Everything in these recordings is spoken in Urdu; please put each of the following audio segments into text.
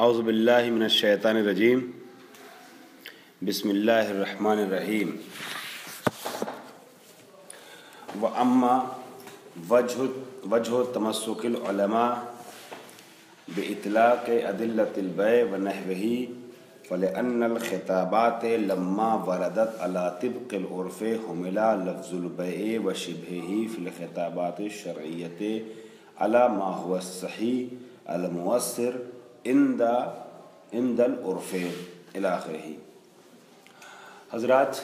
اعوذ باللہ من الشیطان الرجیم بسم اللہ الرحمن الرحیم واما وجہ تمسک العلماء باطلاق ادلۃ البیع ونحوہ فلأن الخطابات لما وردت على طبق العرف حمل لفظ البیع وشبہہ فی الخطابات الشرعیۃ على ما هو الصحیح المؤثر عند العرف الی آخرہ۔ حضرات،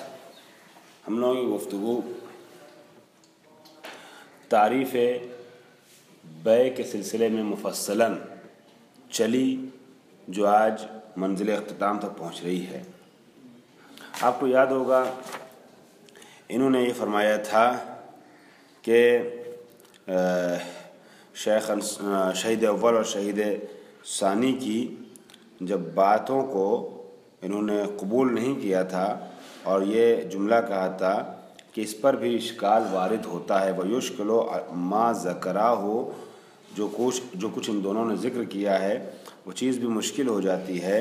ہم لوگوں کی گفتگو تعریف بیع کے سلسلے میں مفصلاً چلی، جو آج منزل اختتام تک پہنچ رہی ہے۔ آپ کو یاد ہوگا انہوں نے یہ فرمایا تھا کہ شہید اول اور شہید ثانی کی جب باتوں کو انہوں نے قبول نہیں کیا تھا اور یہ جملہ کہا تھا کہ اس پر بھی اشکال وارد ہوتا ہے، وَيُشْكِلُ مَا ذَكَرَاهُ، جو کچھ ان دونوں نے ذکر کیا ہے وہ چیز بھی مشکل ہو جاتی ہے،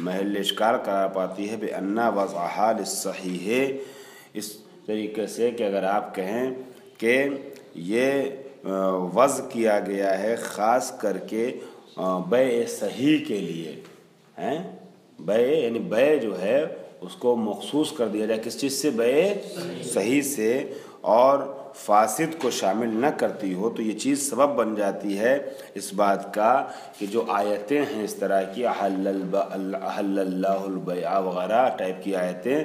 محل اشکال قرار پاتی ہے بِأَنَّ وَضْعَهَا لِلصَّحِيحِ، اس طریقے سے کہ اگر آپ کہیں کہ یہ وضع کیا گیا ہے خاص کر کے بیع صحیح کے لیے، بیع یعنی بیع جو ہے اس کو مخصوص کر دیا جائے کس چیز سے؟ بیع صحیح سے، اور فاسد کو شامل نہ کرتی ہو، تو یہ چیز سبب بن جاتی ہے اس بات کا کہ جو آیتیں ہیں اس طرح کی احل اللہ البیع وغیرہ ٹائپ کی آیتیں،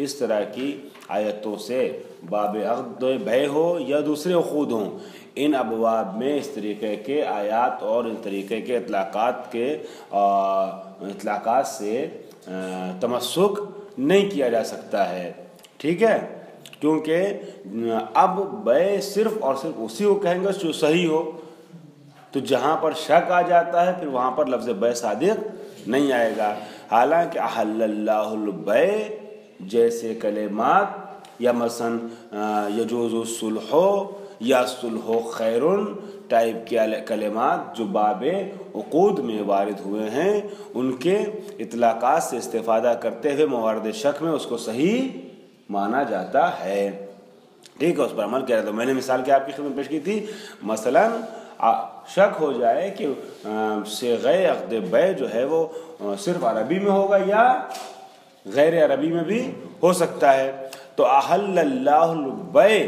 اس طرح کی آیتوں سے باب عقد بیع ہو یا دوسرے عقود ہوں، ان ابواب میں اس طریقے کے آیات اور ان طریقے کے اطلاقات سے تمسک نہیں کیا جا سکتا ہے، ٹھیک ہے؟ کیونکہ اب بیع صرف اور صرف اسی کو کہیں گے جو صحیح ہو، تو جہاں پر شک آ جاتا ہے پھر وہاں پر لفظ بیع صادق نہیں آئے گا، حالانکہ احل اللہ البیع جیسے کلمات یا مثلا یجوز الصلح یا صلح خیر ٹائپ کے کلمات جو باب عقود میں وارد ہوئے ہیں، ان کے اطلاقات سے استفادہ کرتے ہوئے موارد شک میں اس کو صحیح مانا جاتا ہے، ٹھیک ہے؟ اس پر عمل کیا جاتا ہے۔ میں نے مثال کیا آپ کی خدمت پیش کی تھی، مثلا شک ہو جائے کہ صیغہ عقد بیع جو ہے وہ صرف عربی میں ہوگا یا غیر عربی میں بھی ہو سکتا ہے، تو احل اللہ البیع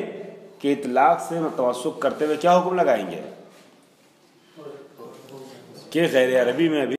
کے اطلاق سے تمسک کرتے ہوئے کیا حکم لگائیں گے کہ غیر عربی میں بھی